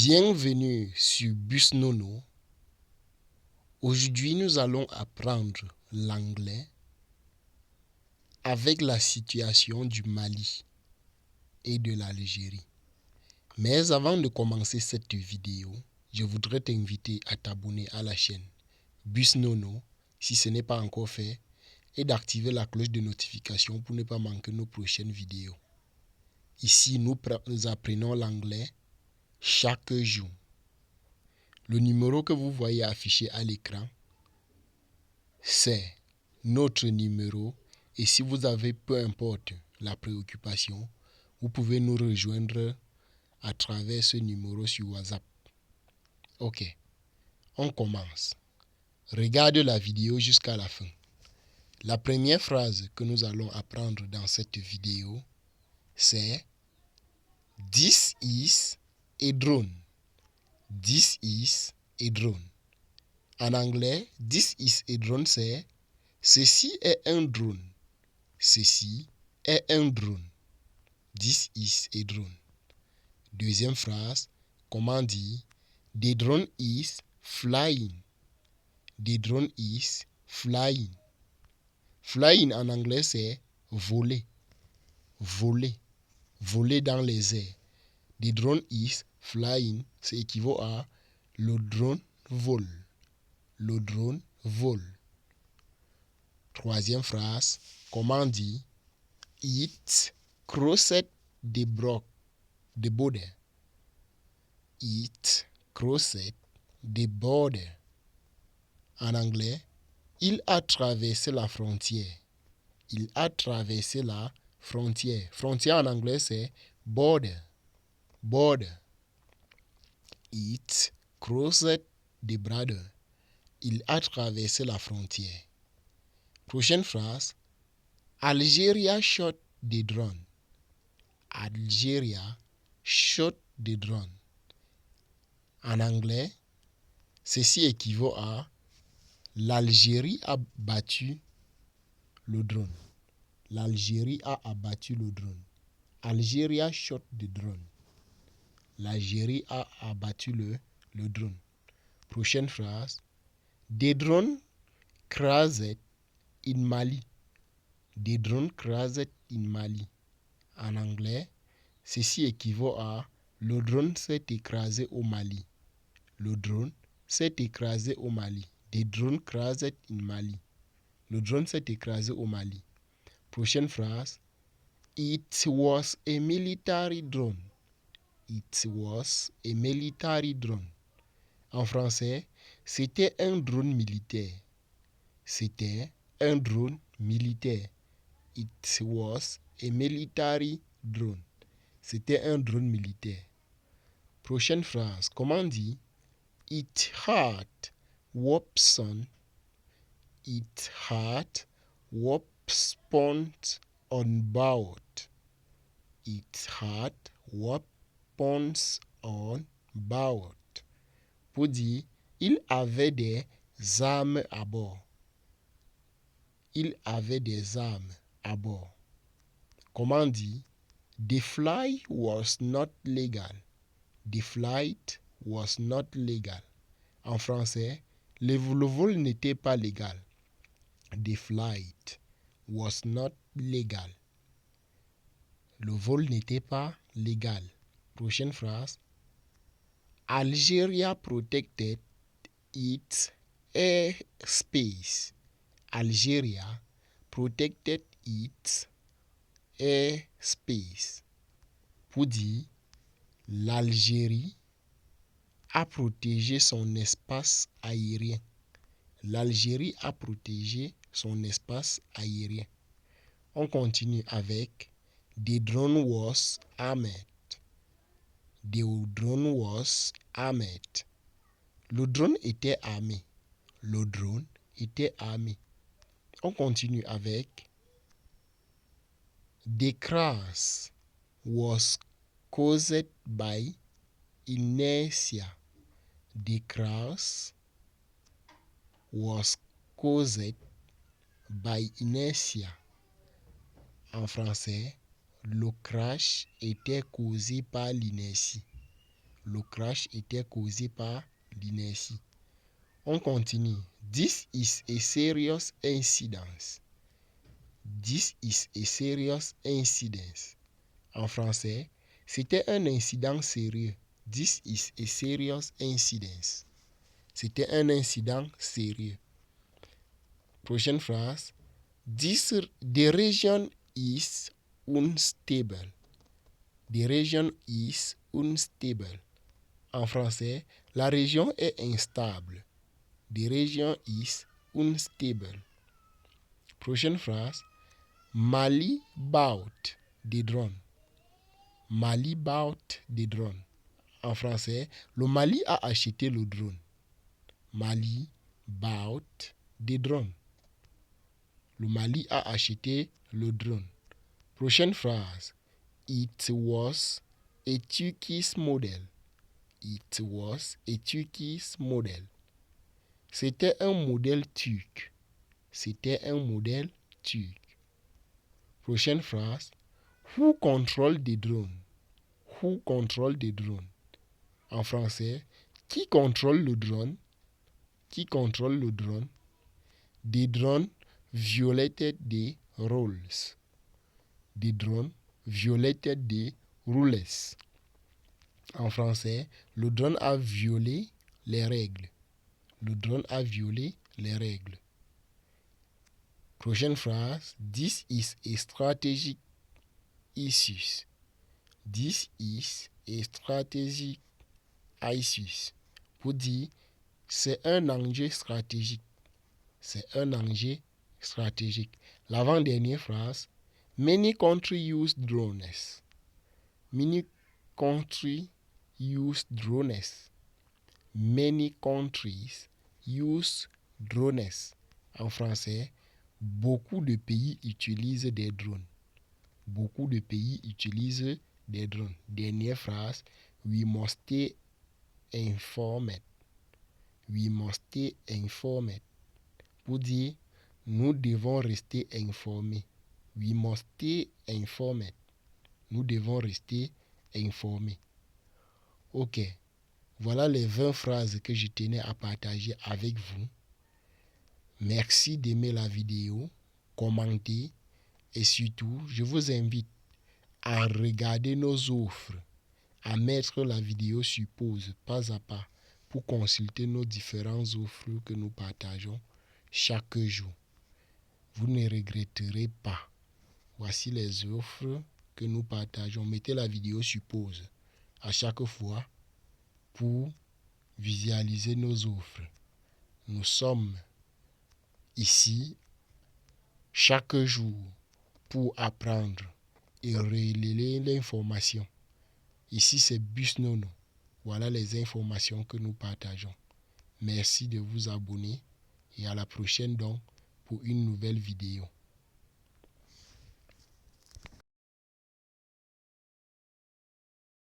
Bienvenue sur Bus Nono. Aujourd'hui, nous allons apprendre l'anglais avec la situation du Mali et de l'Algérie. Mais avant de commencer cette vidéo, je voudrais t'inviter à t'abonner à la chaîne Bus Nono si ce n'est pas encore fait et d'activer la cloche de notification pour ne pas manquer nos prochaines vidéos. Ici, nous apprenons l'anglais chaque jour. Le numéro que vous voyez affiché à l'écran, c'est notre numéro et si vous avez peu importe la préoccupation, vous pouvez nous rejoindre à travers ce numéro sur WhatsApp. Ok, on commence. Regarde la vidéo jusqu'à la fin. La première phrase que nous allons apprendre dans cette vidéo, c'est This is a drone. This is a drone. En anglais, this is a drone, c'est ceci est un drone. Ceci est un drone. This is a drone. Deuxième phrase, comment dire the drone is flying. The drone is flying. Flying en anglais, c'est voler. Voler. Voler dans les airs. The drone is flying, c'est équivaut à le drone vole. Le drone vole. Troisième phrase, comment dire it crossed the border. It crossed the border. En anglais, il a traversé la frontière. Il a traversé la frontière. Frontière en anglais, c'est border. Border. It crossed the border. Il a traversé la frontière. Prochaine phrase. Algeria shot the drone. Algeria shot the drone. En anglais, ceci équivaut à l'Algérie a battu le drone. L'Algérie a abattu le drone. Algeria shot the drone. L'Algérie a abattu le drone. Prochaine phrase. The drone crashed in Mali. The drone crashed in Mali. En anglais, ceci équivaut à le drone s'est écrasé au Mali. Le drone s'est écrasé au Mali. The drone crashed in Mali. Le drone s'est écrasé au Mali. Prochaine phrase. It was a military drone. It was a military drone. En français, c'était un drone militaire. C'était un drone militaire. It was a military drone. C'était un drone militaire. Prochaine phrase. Comment dire it had weapons. It had weapons on board. It had weapons on board. Pour dire, il avait des armes à bord. Il avait des armes à bord. Comment dire? The flight was not legal. The flight was not legal. En français, le vol n'était pas légal. The flight was not legal. Le vol n'était pas légal. Prochaine phrase. Algeria protected its airspace. Algeria protected its airspace. Pour dire, l'Algérie a protégé son espace aérien. L'Algérie a protégé son espace aérien. On continue avec the drone was armed. The drone was armed. Le drone était armé. Le drone était armé. On continue avec the crash was caused by inertia. The crash was caused by inertia. En français, le crash était causé par l'inertie. Le crash était causé par l'inertie. On continue. This is a serious incident. This is a serious incident. En français, c'était un incident sérieux. This is a serious incident. C'était un incident sérieux. Prochaine phrase. The region is unstable. The region is unstable. En français, la région est instable. The region is unstable. Prochaine phrase. Mali bought the drone. Mali bought the drone. En français, le Mali a acheté le drone. Mali bought the drone. Le Mali a acheté le drone. Prochaine phrase. It was a Turkish model. It was a Turkish model. C'était un modèle turc. C'était un modèle turc. Prochaine phrase. Who control the drone? Who control the drone? En français, qui contrôle le drone? Qui contrôle le drone? The drone violated the rules. The drone violated the rules. En français, le drone a violé les règles. Le drone a violé les règles. Prochaine phrase. This is a strategic issue. This is a strategic issue. Pour dire, c'est un enjeu stratégique. C'est un enjeu stratégique. L'avant-dernière phrase. Many countries use drones. Many countries use drones. Many countries use drones. En français, beaucoup de pays utilisent des drones. Beaucoup de pays utilisent des drones. Dernière phrase. We must stay informed. We must stay informed. Pour dire, nous devons rester informés. We must stay informed. Nous devons rester informés. Ok. Voilà les 20 phrases que je tenais à partager avec vous. Merci d'aimer la vidéo, commenter et surtout, je vous invite à regarder nos offres, à mettre la vidéo sur pause pas à pas pour consulter nos différentes offres que nous partageons chaque jour. Vous ne regretterez pas. Voici les offres que nous partageons. Mettez la vidéo sur pause à chaque fois pour visualiser nos offres. Nous sommes ici chaque jour pour apprendre et relayer l'information. Ici, c'est Busnono. Voilà les informations que nous partageons. Merci de vous abonner et à la prochaine donc pour une nouvelle vidéo.